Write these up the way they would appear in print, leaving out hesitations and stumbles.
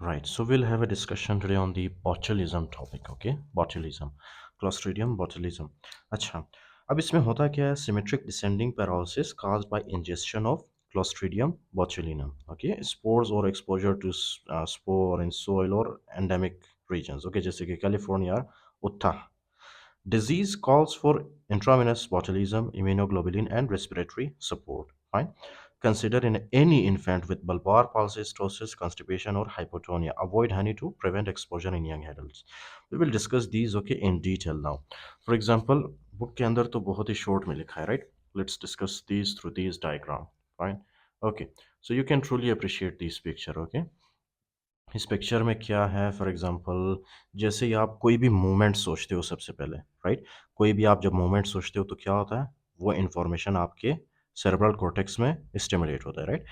Right, so we'll have a discussion today on the botulism topic, okay? Botulism, Clostridium botulism. अच्छा, अब इसमें होता क्या है? Symmetric descending paralysis caused by ingestion of Clostridium botulinum, okay? Spores or exposure to spore in soil or endemic regions, okay? जैसे कि California, Uttar. Disease calls for intravenous botulism, immunoglobulin, and respiratory support. Fine. Consider in any infant with bulbar palsy, stosis, constipation, or hypotonia. Avoid honey to prevent exposure in young adults. We will discuss these okay in detail now. For example, book के अंदर तो बहुत ही short में लिखा है, right? Let's discuss these through these diagram. Fine. Okay. So you can truly appreciate this picture. Okay. इस picture में क्या है फॉर एग्जांपल जैसे ही आप कोई भी मूवमेंट सोचते हो सबसे पहले राइट कोई भी आप जब मूवमेंट सोचते हो तो क्या होता है वो इन्फॉर्मेशन आपके सेरेब्रल कॉर्टेक्स में स्टिमुलेट होता है राइट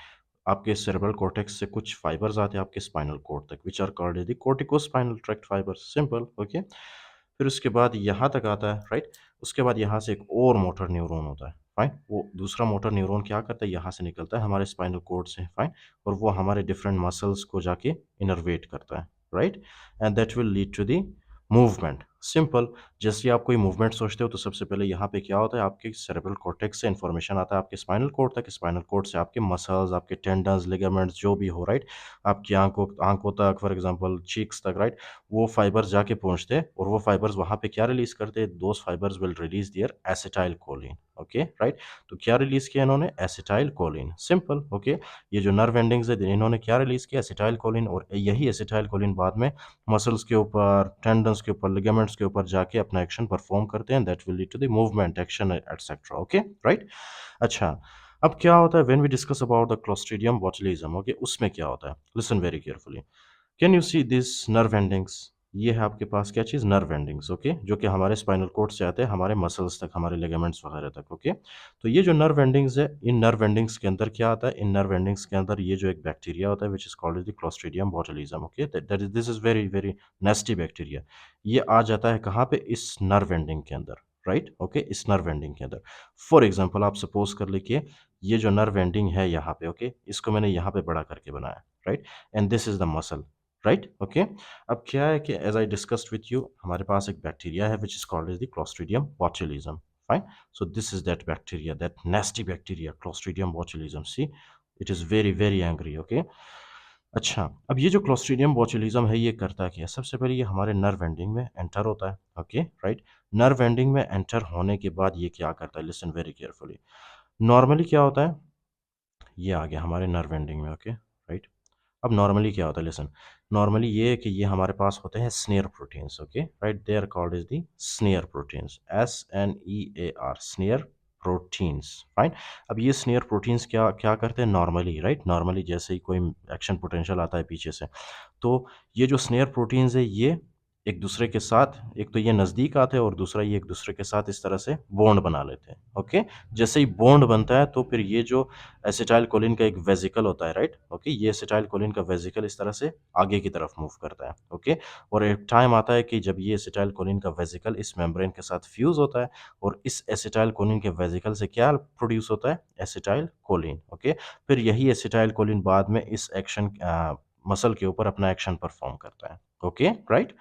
आपके सेरेब्रल कॉर्टेक्स से कुछ फाइबर्स आते हैं आपके स्पाइनल कोर्ड तक which are called the corticospinal tract fibres simple okay फिर उसके बाद यहाँ तक आता है राइट उसके बाद यहाँ से एक और मोटर न्यूरॉन होता है फाइन वो दूसरा मोटर न्यूरॉन क्या करता है यहाँ से निकलता है हमारे स्पाइनल कोर्ड से फाइन और वो हमारे डिफरेंट मसल्स को जाके इनर्वेट करता है right and that will lead to the movement simple जैसे आप कोई मूवमेंट सोचते हो तो सबसे पहले यहाँ पे क्या होता है आपके सेरेब्रल कॉर्टेक्स से इन्फॉर्मेशन आता है आपके स्पाइनल कोर्ड तक स्पाइनल कोर्ड से आपके मसल्स आपके टेंडन्स लिगामेंट्स जो भी हो राइट आपकी आंखों तक फॉर एग्जांपल चीक्स तक राइट वो फाइबर्स जाके पहुंचते हैं और वो फाइबर्स वहां पे क्या रिलीज करते हैं those fibres will release their acetylcholine okay right तो क्या रिलीज किया इन्होंने एसिटाइल कोलिन सिंपल ओके ये जो नर्व एंडिंग्स है इन्होंने क्या रिलीज किया एसिटाइल कोलिन और यही एसिटाइल कोलिन बाद में मसल्स के ऊपर टेंडन्स के ऊपर लिगामेंट्स के ऊपर जाके अपना एक्शन परफॉर्म करते हैं that will lead to the movement action etcetera okay right अच्छा अब क्या होता है when we discuss about the Clostridium botulism okay उसमें क्या होता है listen very carefully can you see this nerve endings ये है आपके पास क्या चीज़ नर्व एंडिंग्स ओके जो कि हमारे स्पाइनल कोड से आते हैं हमारे मसल्स तक हमारे लिगामेंट्स वगैरह तक ओके तो ये जो नर्व एंडिंग्स है इन नर्व एंडिंग्स के अंदर क्या आता है इन नर्व एंडिंग्स के अंदर ये जो एक बैक्टीरिया होता है which is called the Clostridium botulism okay that is this is very very nasty bacteria ये आ जाता है कहाँ पे इस नर्व एंडिंग के अंदर राइट ओके इस नर्व एंडिंग के अंदर फॉर एग्जाम्पल आप सपोज कर लीजिए ये जो नर्व एंडिंग है यहाँ पे ओके इसको मैंने यहाँ पे बड़ा करके बनाया right and this is the muscle right okay अब क्या है कि as I discussed with you हमारे पास एक बैक्टीरिया है which is called is the Clostridium botulism fine so this is that bacteria that nasty bacteria Clostridium botulism see it is very very angry okay अच्छा अब ये जो clostridium बोtulism है ये करता क्या है सबसे पहले ये हमारे नर्व एंडिंग में एंटर होता है ओके राइट नर्व एंडिंग में एंटर होने के बाद ये क्या करता है लिसन वेरी केयरफुली नॉर्मली क्या होता है ये आ गया हमारे नर्व एंडिंग में ओके राइट अब नॉर्मली क्या होता है लिसन नॉर्मली ये है कि ये हमारे पास होते हैं snare proteins okay right they are called is the snare proteins SNEAR snare proteins fine अब ये स्नेयर प्रोटीन्स क्या क्या करते हैं नॉर्मली राइट नॉर्मली जैसे ही कोई एक्शन पोटेंशियल आता है पीछे से तो ये जो स्नेयर प्रोटीन्स है ये एक दूसरे के साथ एक तो ये नज़दीक आते हैं और दूसरा ये एक दूसरे के साथ इस तरह से बॉन्ड बना लेते हैं ओके जैसे ही बॉन्ड बनता है तो फिर ये जो एसिटाइल कोलिन का एक वेजिकल होता है राइट ओके ये एसिटाइल कोलिन का वेजिकल इस तरह से आगे की तरफ मूव करता है ओके और एक टाइम आता है कि जब ये एसिटाइल कोलिन का वेजिकल इस मेम्ब्रेन के साथ फ्यूज होता है और इस एसिटाइल कोलिन के वेजिकल से क्या प्रोड्यूस होता है एसिटाइल कोलिन ओके फिर यही एसिटाइल कोलिन बाद में इस एक्शन मसल के ऊपर अपना एक्शन परफॉर्म करता है ओके राइट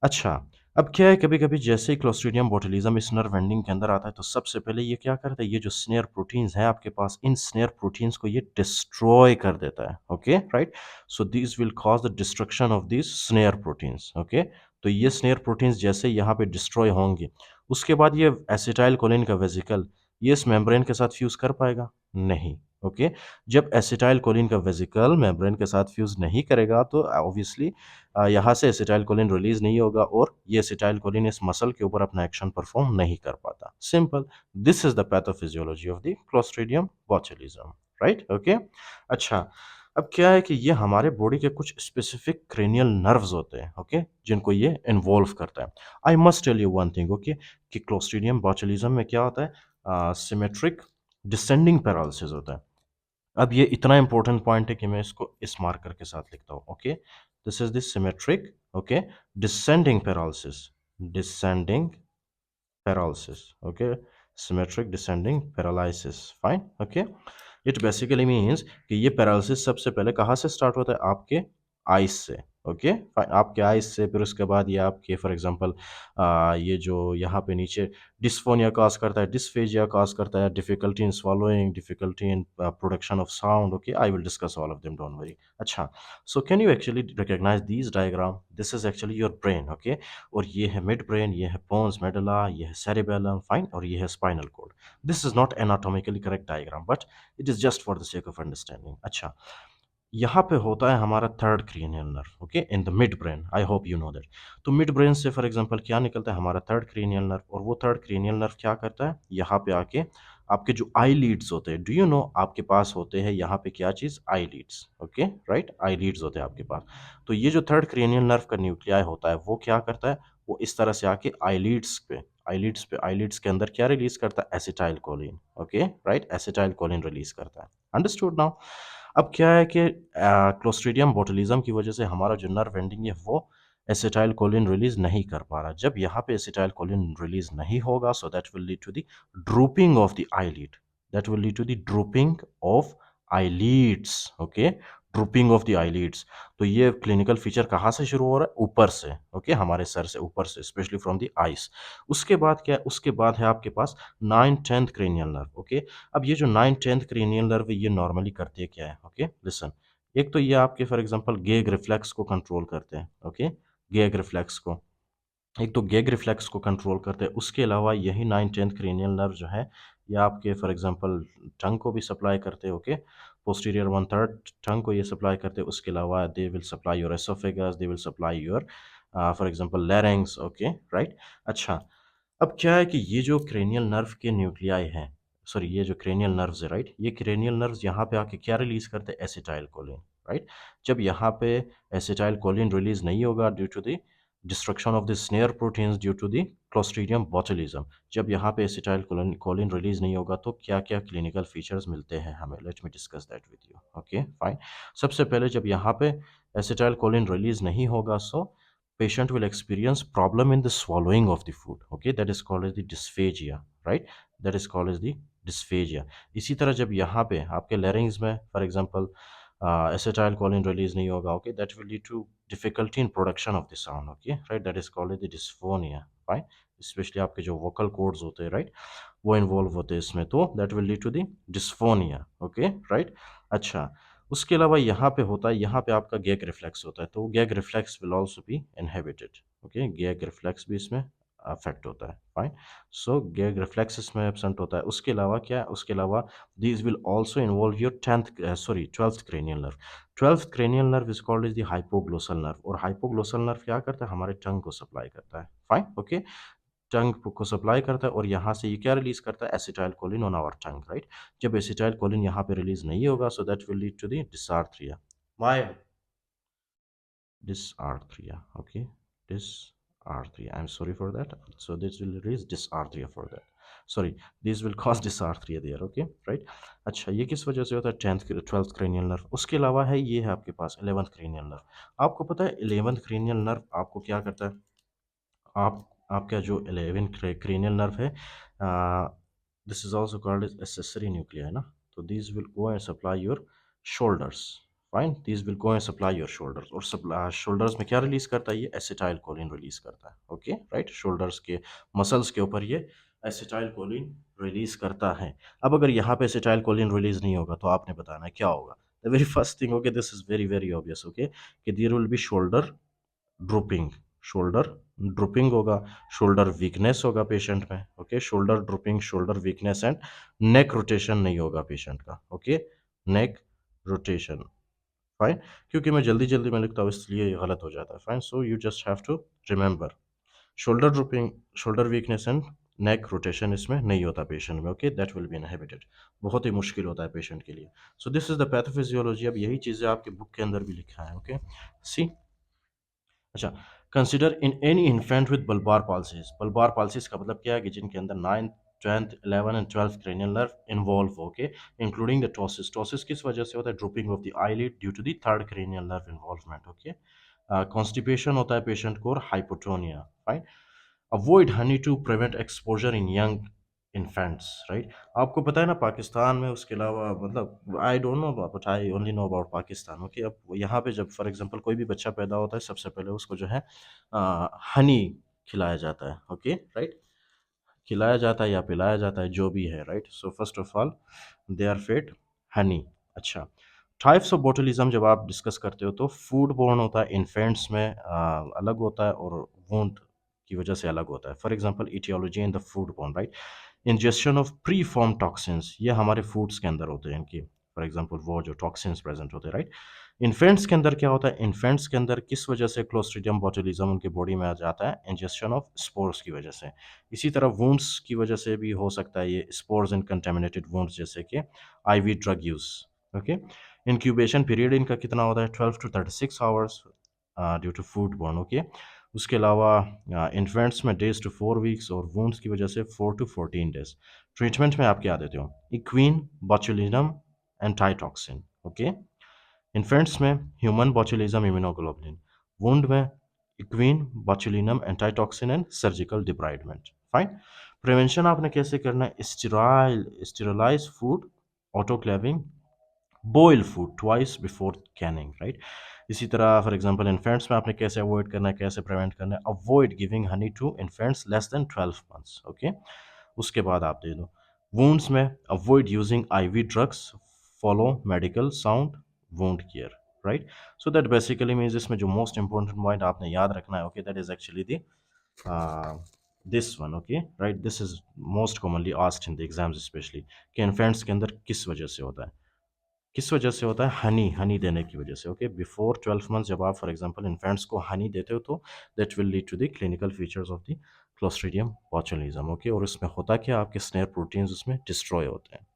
अच्छा अब क्या है कभी-कभी जैसे ही क्लोस्ट्रीडियम बोटुलिज्म इस नर्व एंडिंग के अंदर आता है तो सबसे पहले ये क्या करता है ये जो स्नेयर प्रोटीन्स हैं आपके पास इन स्नेयर प्रोटीन्स को ये डिस्ट्रॉय कर देता है okay right so this will cause the destruction of this snare proteins okay तो ये स्नेयर प्रोटीन्स जैसे यहाँ पे डिस्ट्रॉय होंगे उसके बाद ये एसिटाइल कोलिन का वेजिकल ये इस मेम्ब्रेन के साथ फ्यूज कर पाएगा नहीं ओके जब एसिटाइल कोलिन का वेजिकल मेम्ब्रेन के साथ फ्यूज नहीं करेगा तो ऑब्वियसली यहाँ से एसिटाइलकोलिन रिलीज नहीं होगा और ये एसिटाइलकोलिन इस मसल के ऊपर अपना एक्शन परफॉर्म नहीं कर पाता simple this is the pathophysiology of the Clostridium botulism right okay अच्छा अब क्या है कि ये हमारे बॉडी के कुछ स्पेसिफिक क्रेनियल नर्व्स होते हैं ओके जिनको ये इन्वॉल्व करता है I must tell you one thing okay कि क्लोस्ट्रीडियम बोtulism में क्या होता है सिमेट्रिक डिसेंडिंग पैरालिसिस होता है अब ये इतना इंपॉर्टेंट पॉइंट है कि मैं इसको इस मार्कर के साथ लिखता हूँ okay this is this symmetric okay descending paralysis descending paralysis okay symmetric descending paralysis fine okay it basically means कि ये पैरालिसिस सबसे पहले कहाँ से स्टार्ट होता है आपके आइस से। ओके फाइन, आपके आइस से, फिर उसके बाद ये आपके फॉर एग्जांपल ये जो यहाँ पे नीचे डिस्फोनिया काज करता है, डिस्फेजिया काज करता है, difficulty in swallowing, difficulty in production of sound. Okay, I will discuss all of them, don't worry. अच्छा, so can you actually recognise these diagram? This is actually your brain. Okay, और ये है mid brain, ये है पोन्स medulla, ये है cerebellum, fine, और ये है spinal cord. This is not anatomically correct diagram, but it is just for the sake of understanding. अच्छा, यहाँ पे होता है हमारा third cranial nerve. Okay, in the midbrain, I hope you know that. तो मिड ब्रेन से for example क्या निकलता है? हमारा थर्ड क्रेनियल नर्व। और वो थर्ड क्रेनियल नर्व क्या करता है? यहाँ पे आके आपके जो आई लीड्स होते हैं, डू यू नो आपके पास होते हैं यहाँ पे क्या चीज़? आई लीड्स। ओके राइट, आई लीड्स होते हैं आपके पास। तो ये जो थर्ड क्रेनियल नर्व का न्यूक्लियाई होता है वो क्या करता है? वो इस तरह से आके आईलिड्स के अंदर क्या रिलीज करता है? Acetylcholine. Okay right, acetyl choline release करता है। Understood now? अब क्या है कि क्लोस्ट्रीडियम बोtulism की वजह से हमारा जो नर्व एंडिंग है वो एसिटाइल कोलिन रिलीज नहीं कर पा रहा। जब यहाँ पे एसिटाइल कोलिन रिलीज नहीं होगा, so that will lead to the drooping of the eyelid, that will lead to the drooping of eyelids. Okay, drooping of the eyelids. तो ये क्लिनिकल फीचर कहाँ से शुरू हो रहा है? ऊपर से। ओके, हमारे सर से ऊपर से, स्पेशली फ्रॉम द आइस। उसके बाद क्या है? उसके बाद है आपके पास 9th 10th cranial nerve. Okay, अब ये जो 9th 10th क्रेनियल नर्व है ये नॉर्मली करते हैं क्या है? ओके लिसन, एक तो ये आपके फॉर एग्जांपल गेग रिफ्लेक्स को कंट्रोल करते हैं। ओके, गेग रिफ्लेक्स को, एक तो गेग रिफ्लेक्स को कंट्रोल करते हैं। उसके अलावा यही 9th 10th क्रेनियल नर्व जो है ये आपके फॉर एग्जांपल टंग को भी सप्लाई करते हैं। ओके, पोस्टीरियर 1/3 टंग को ये सप्लाई करते हैं। उसके अलावा they will supply your oesophagus, they will supply your for example लैरिंग्स। Okay right. अच्छा, अब क्या है कि ये जो क्रेनियल नर्व के न्यूक्लियाई हैं, सॉरी ये जो क्रेनियल नर्व्स है राइट, ये क्रेनियल नर्व्स यहाँ पे आके क्या रिलीज करते हैं? Acetyl choline. राइट, जब यहाँ पे एसिटाइल कोलिन रिलीज नहीं होगा due to the destruction of the SNARE proteins due to the Clostridium botulism, जब यहाँ पे एसिटाइल कोलिन रिलीज नहीं होगा तो क्या क्या क्लिनिकल फीचर्स मिलते हैं हमें? Let me discuss that with you. Okay fine, सबसे पहले जब यहाँ पे एसिटाइल कोलिन रिलीज नहीं होगा, सो patient will experience problem in the swallowing of the food. Okay, that is called as the dysphagia, right? That is called as the dysphagia. इसी तरह जब यहाँ पे आपके larynx में for example acetylcholine release नहीं होगा, okay, that will lead to difficulty in production of the sound. Okay right, that is called the dysphonia. Fine, specially आपके जो वोकल कॉर्ड्स होते हैं राइट, वो इन्वॉल्व होते हैं इसमें, तो that will lead to the dysphonia. Okay right. अच्छा, उसके अलावा यहाँ पे होता है, यहाँ पे आपका गैग रिफ्लेक्स होता है, तो gag reflex will also be inhibited. Okay, gag reflex भी इसमें अफेक्ट होता है। फाइन, सो गैग रिफ्लेक्स इसमें एब्सेंट होता है। उसके अलावा क्या है? उसके अलावा these will also involve your 12th cranial nerve. 12th cranial nerve is called is the hypoglossal nerve, और हाइपोग्लोसल नर्व क्या करता है? हमारे टंग को सप्लाई करता है। फाइन, ओके, टंग को सप्लाई करता है, और यहाँ से ये क्या रिलीज करता है? Acetylcholine on our tongue. Right, जब एसिटाइल कोलिन यहाँ पे रिलीज नहीं होगा, so that will lead to the dysarthria. My dysarthria. Okay, dysarthria, I'm sorry for that. So this will release dysarthria for that, sorry, this will cause dysarthria there। okay right। अच्छा, ये किस वजह से होता है? 12th cranial nerve. उसके अलावा है, ये है आपके पास 11th क्रेनियल नर्व। आपको पता है 11th क्रेनियल नर्व आपको क्या करता है? आपका जो 11th क्रेनियल नर्व है, this is also called as accessory nuclear, है ना? तो this will go and supply your shoulders. Fine, this will go and supply your shoulders, और शोल्डर्स में क्या रिलीज करता है? ये एसिटाइल कोलिन रिलीज करता है। ओके राइट, शोल्डर्स के मसल्स के ऊपर ये एसिटाइल कोलिन रिलीज करता है। अब अगर यहाँ पे एसिटाइल कोलिन रिलीज नहीं होगा तो आपने बताना है क्या होगा? The very first thing, okay, this is very very obvious. Okay, कि there will be shoulder drooping, shoulder drooping होगा, शोल्डर वीकनेस होगा पेशेंट में। Okay, shoulder drooping, shoulder weakness, and neck rotation नहीं होगा पेशेंट का। Okay, neck rotation. फाइन, क्योंकि मैं जल्दी जल्दी में लिखता हूँ इसलिए ये गलत हो जाता है। Fine, so you just have to remember shoulder drooping, shoulder weakness and neck rotation इसमें नहीं होता पेशेंट में। Okay, that will be inhibited, बहुत ही मुश्किल होता है पेशेंट के लिए। So this is the pathophysiology. अब यही चीज़ें आपके बुक के अंदर भी लिखा है। Okay, see. अच्छा, consider in any infant with bulbar palsies. Bulbar palsies का मतलब क्या है? कि जिनके अंदर 9th 10th 11th एंड 12th क्रेनियल नर्व इन्वॉल्व हो, okay, including the ptosis. Ptosis किस वजह से होता है? Drooping of the eyelid due to the third cranial nerve involvement. Okay, constipation होता है पेशेंट को, और hypotonia. Fine, avoid honey to prevent exposure in young infants, right? आपको पता है ना पाकिस्तान में उसके अलावा मतलब I don't know but I only know about Pakistan, okay? अब यहाँ पे जब फॉर एग्जांपल कोई भी बच्चा पैदा होता है सबसे पहले उसको जो है हनी खिलाया जाता है, ओके, राइट? खिलाया जाता है या पिलाया जाता है जो भी है, right? So first of all they are fed honey. अच्छा, टाइप्स ऑफ बोtulism जब आप डिस्कस करते हो तो फूड बोर्न होता है इन्फेंट्स में, अलग होता है, और वुंड की वजह से अलग होता है। For example etiology in the foodborne, right? Ingestion of preform toxins, ये हमारे फूड्स के अंदर होते हैं इनकी, फॉर एग्जांपल वो जो टॉक्सिन्स प्रेजेंट होते हैं, राइट? इन्फेंट्स के अंदर क्या होता है? इन्फेंट्स के अंदर किस वजह से क्लोस्ट्रीडियम बोtulism उनकी बॉडी में आ जाता है? इंजेशन ऑफ स्पोर्स की वजह से। इसी तरह वुंड्स की वजह से भी हो सकता है ये स्पोर्स इन कंटेमिनेटेड वुंड्स, जैसे कि IV drug use, okay? Incubation period इनका कितना होता है? 12 to 36 hours due to foodborne, okay? उसके अलावा इन्फेंट्स में डेज टू 4 वीक्स, और वुंड्स की वजह से 4 to 14 डेज। ट्रीटमेंट में आप क्या देते हो? Equine, botulinum, antitoxin, okay? Infants में ह्यूमन बॉचुलिज्म, इम्यूनोग्लोबुलिन। वुंड में equine, botulinum, antitoxin and surgical debridement. Fine. Prevention आपने कैसे करना है? Sterilize food, autoclaving, boil food twice before canning, right? इसी तरह फॉर एग्जांपल इन्फेंट्स में आपने कैसे अवॉइड करना है, कैसे प्रिवेंट करना है? Avoid giving honey to infants less than 12 months, okay? उसके बाद आप दे दो। वुंड्स में avoid using IV drugs, follow medical sound wound care, right? So that basically means इसमें जो मोस्ट इंपॉर्टेंट पॉइंट आपने याद रखना है, okay, that is actually the this one, okay, right? This is most commonly asked in the exams specially, कि infants के अंदर किस वजह से होता है? किस वजह से होता है? हनी, हनी देने की वजह से, ओके? बिफोर 12 मंथ्स जब आप फॉर एग्जांपल इन्फेंट्स को हनी देते हो तो that will lead to the clinical features of the clostridium botulism, okay? और इसमें होता क्या, आपके स्नेयर प्रोटीन्स उसमें डिस्ट्रॉय होते हैं।